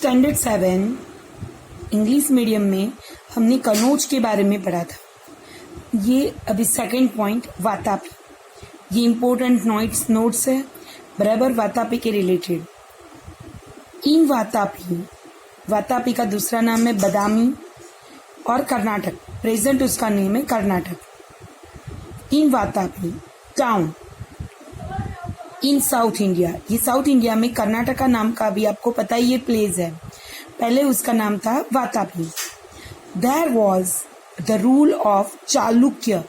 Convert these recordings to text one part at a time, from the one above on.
Standard 7 English medium में हमने कनौज के बारे में पढ़ा था। ये अभी सेकंड पॉइंट वातापी, ये इम्पोर्टेंट नोट्स है बराबर वातापी के रिलेटेड। इन वातापी का दूसरा नाम है बदामी और कर्नाटक, प्रेजेंट उसका नेम है Karnataka. In Vatapi town in south India, ये साउथ इंडिया में कर्नाटका नाम का भी आपको पता ही ये प्लेस है, पहले उसका नाम था Vatapi. There was the rule of Chalukya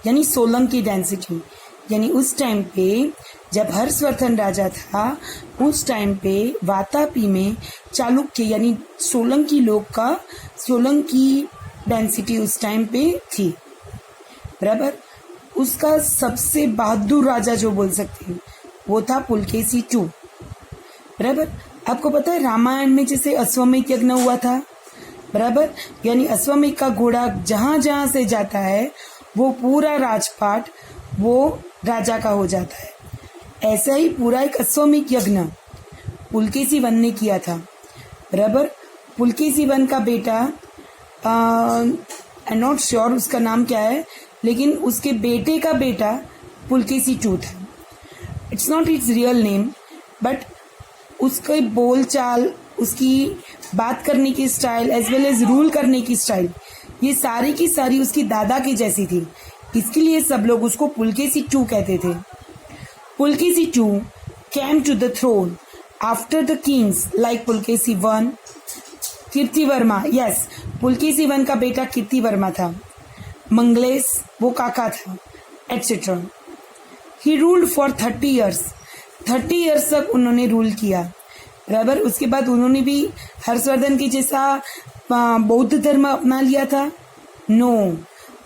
यानी सोलंकी डेंसिटी, यानी उस टाइम पे जब हर्षवर्धन राजा था उस टाइम पे वातापी में चालुक्य यानी सोलंकी डेंसिटी उस टाइम पे थी बराबर। उसका सबसे बहादुर राजा जो बोल सकते हैं वो था पुलकेशी II बराबर। आपको पता है रामायण में जैसे अश्वमेध यज्ञ हुआ था बराबर, यानी अश्वमेध का घोड़ा जहां जहां से जाता है वो पूरा राजपाट वो राजा का हो जाता है। ऐसा ही पूरा एक अश्वमेध यज्ञ पुलकेशी I ने किया था बराबर। पुलकेशी I का बेटा आई नॉट श्योर उसका नाम क्या है, लेकिन उसके बेटे का बेटा पुलकेशी II था। It's not its real name, but उसके बोल चाल, उसकी बात करने की style as well as rule करने की स्टाइल, ये सारी की सारी उसकी दादा की जैसी थी, इसके लिए सब लोग उसको पुलकेशी II कहते थे। Pulakeshi II came to the throne after the kings like Pulakeshi I, Kirtivarma, yes Pulakeshi I का बेटा कीर्तिवर्मा था, मंगलेश वो काका था, etcetera. He ruled for 30 years, 30 years तक उन्होंने रूल किया बराबर। उसके बाद उन्होंने भी हर्षवर्धन के जैसा बौद्ध धर्म अपना लिया था? नो,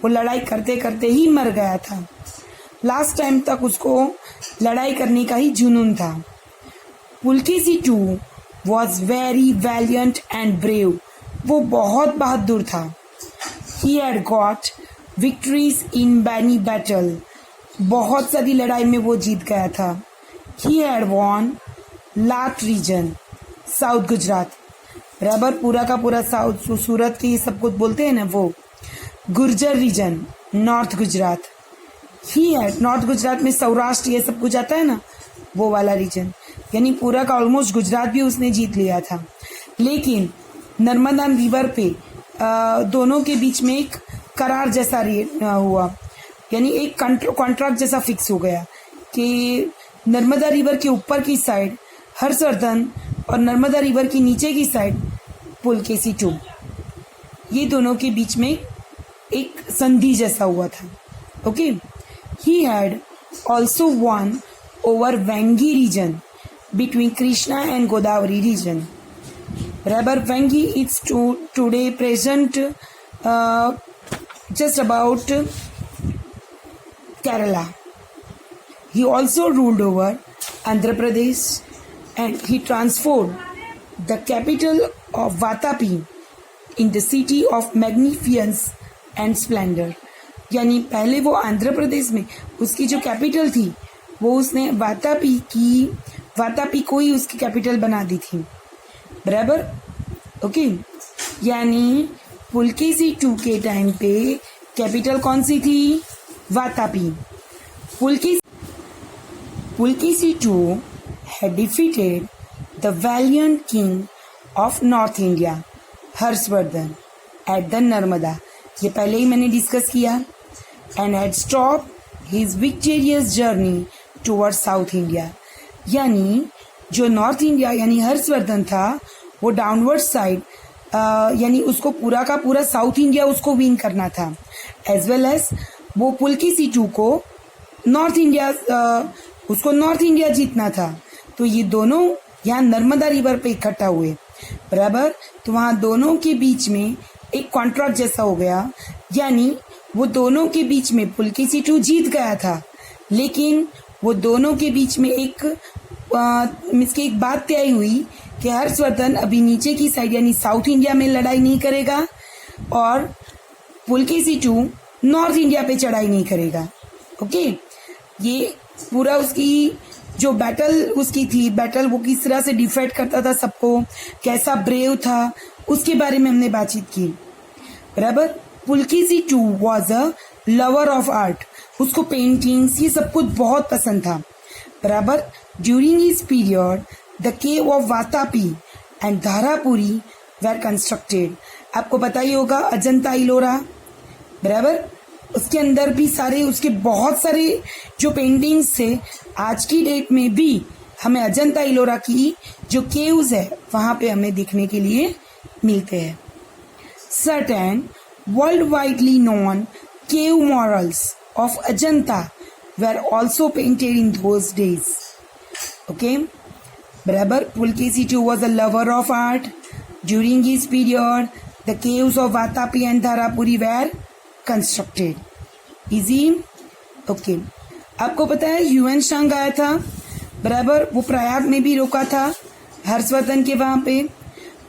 वो लड़ाई करते करते ही मर गया था। लास्ट टाइम तक उसको लड़ाई करने का ही जुनून था। Pulakeshi II was very valiant and brave, वो बहुत बहादुर था। He had got victories in many battle, बहुत सारी लड़ाई में वो जीत गया था। He had won Lat region, south Gujarat बराबर, पूरा का पूरा साउथ, सूरत की सब कुछ बोलते हैं ना वो, Gurjar region north Gujarat. He had, north Gujarat में सौराष्ट्र ये सब कुछ आता है ना, वो वाला रीजन, यानी पूरा का ऑलमोस्ट गुजरात भी उसने जीत लिया था। लेकिन नर्मदा रिवर पे दोनों के बीच में एक करार जैसा हुआ, यानी एक कॉन्ट्रैक्ट जैसा फिक्स हो गया कि नर्मदा रिवर के ऊपर की साइड हर्षवर्धन और नर्मदा रिवर की नीचे की साइड पुलकेशी II, ये दोनों के बीच में एक संधि जैसा हुआ था। Okay, he had also won over Vengi region between Krishna and Godavari region बराबर। Vengi is today present just about Kerala. He also ruled over Andhra Pradesh and he transformed the capital of Vatapi in the city of magnificence and splendor. यानी पहले वो आंध्र प्रदेश में उसकी जो capital थी वो उसने वातापी को ही उसकी कैपिटल बना दी थी बराबर। ओके, यानी पुलकेशी II के टाइम पे कैपिटल कौन सी थी? Vatapi. Pulakeshi II had defeated the valiant king of North India, Harshvardhan, at the Narmada, ये पहले ही मैंने डिस्कस किया, and had stopped his victorious journey towards South India, यानी जो नॉर्थ इंडिया यानी हर्षवर्धन था वो डाउनवर्ड साइड यानी उसको पूरा का पूरा साउथ इंडिया उसको विन करना था, एज वेल एज वो पुलकेशी II को नॉर्थ इंडिया जीतना था। तो ये दोनों यहाँ नर्मदा रिवर पे इकट्ठा हुए बराबर, तो वहाँ दोनों के बीच में एक कॉन्ट्रैक्ट जैसा हो गया, यानी वो दोनों के बीच में पुलकेशी II जीत गया था, लेकिन वो दोनों के बीच में एक बात तय हुई कि हर्षवर्धन अभी नीचे की साइड यानी साउथ इंडिया में लड़ाई नहीं करेगा और पुलकेशी II नॉर्थ इंडिया पे चढ़ाई नहीं करेगा। ओके, ये पूरा उसकी जो बैटल उसकी थी, बैटल वो किस तरह से डिफेंड करता था सबको, कैसा ब्रेव था, उसके बारे में हमने बातचीत की। बराबर। Pulakeshi two was a lover of art, उसको पेंटिंग्स ये सब कुछ बहुत पसंद था। बराबर। During his period the cave of Vatapi and Dharapuri were constructed, आपको पता ही होगा अजंता इलोरा। बराबर। उसके अंदर भी सारे उसके बहुत सारे जो पेंटिंग्स थे, आज की डेट में भी हमें अजंता इलोरा की जो केव्स है वहां पे हमें देखने के लिए मिलते हैं। Certain world widely known cave murals of Ajanta were also painted in those days. Okay, बराबर। Pulakeshi two was a lover of art. During his period, the caves of Vatapi and Dharapuri were constructed. Easy? Okay. आपको पता है ह्यूएन सांग आया था, बराबर। वो प्रयाग में भी रुका था हर्षवर्धन के वहां पे,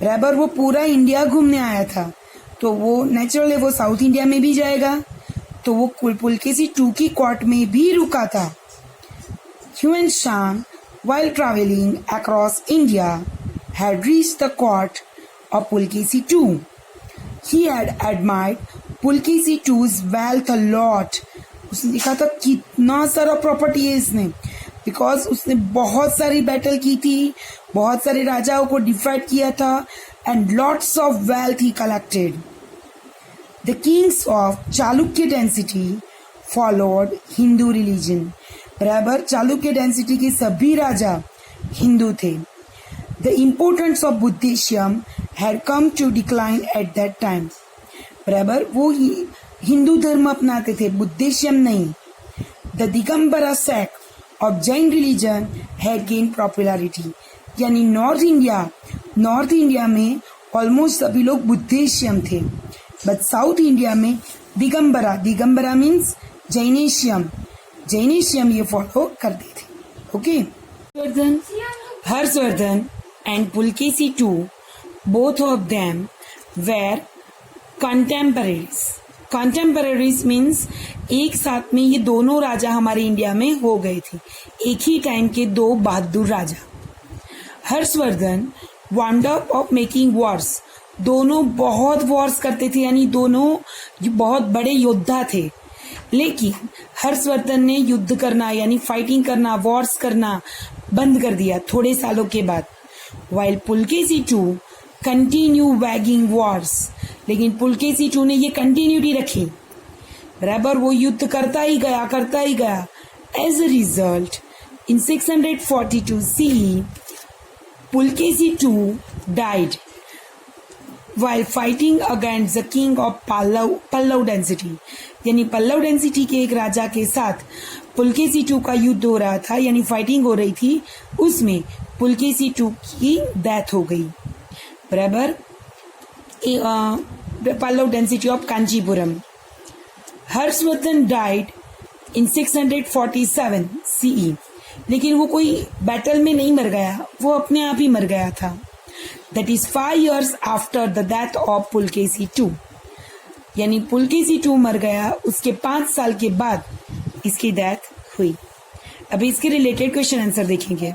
बराबर। वो पूरा इंडिया घूमने आया था, तो वो नेचुरल है वो साउथ इंडिया में भी जाएगा, तो वो पुलकेशी टू की कोर्ट में भी रुका था। ह्यूएन सांग while traveling across India had reached the court of Pulkeshi II. He had admired Pulkeshi II's wealth a lot. उसने देखा था कितना सारा प्रॉपर्टी है इसने, बिकॉज उसने बहुत सारी बैटल की थी, बहुत सारे राजाओं को डिफाइट किया था, and lots of wealth he collected. The kings of Chalukya dynasty followed Hindu religion. बराबर। चालुक्य डायनेस्टी के सभी राजा हिंदू थे। The importance of Buddhism had come to decline at that time. बराबर। वो हिंदू धर्म अपनाते थे, बुद्धिज्म नहीं। The Digambara sect of Jain religion had gained popularity. यानी नॉर्थ इंडिया में ऑलमोस्ट सभी लोग बुद्धिज्म थे, बट साउथ इंडिया में दिगंबरा मीन्स जैनिश्यम ये फॉलो करते थे। Okay. Harshavardhan and Pulakeshi two both of them were contemporaries means एक साथ में ये दोनों राजा हमारे इंडिया में हो गए थे, एक ही टाइम के दो बहादुर राजा। Harshavardhan want up of making wars, दोनों बहुत वॉर्स करते थे, यानी दोनों बहुत बड़े योद्धा थे, लेकिन हर्षवर्धन ने युद्ध करना यानी फाइटिंग करना, वॉर्स करना बंद कर दिया थोड़े सालों के बाद। While Pulakeshi two continue waging wars, लेकिन पुलकेशी टू ने ये कंटिन्यूटी रखी, बराबर। वो युद्ध करता ही गया। As a result in 642 CE Pulakeshi two died while fighting against the king of Pallava dynasty, यानी पल्लव डेंसिटी के एक राजा के साथ पुलकेशी टू का युद्ध हो रहा था, यानी फाइटिंग हो रही थी, उसमें पुलकेशी टू की डेथ हो गई, बराबर। Pallava dynasty of Kanchipuram. Harshavardhan died in 647 CE, लेकिन वो कोई बैटल में नहीं मर गया, वो अपने आप ही मर गया था। That is 5 years after the death of Pulakeshi two, यानी पुलकेशी टू मर गया, उसके 5 साल के बाद इसकी डेथ हुई। अभी इसके रिलेटेड क्वेश्चन आंसर देखेंगे।